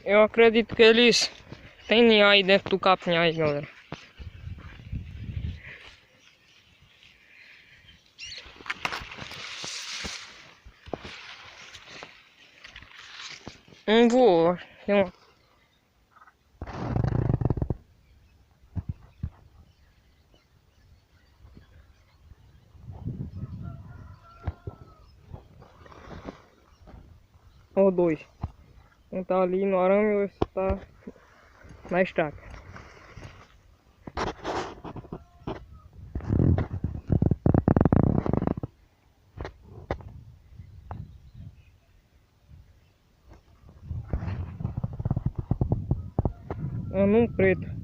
Eu acredito que eles têm aí dentro do capim aí, galera. Voou. Tem uma... Ou dois. Um tá ali no arame e o outro tá na estaca. Um preto.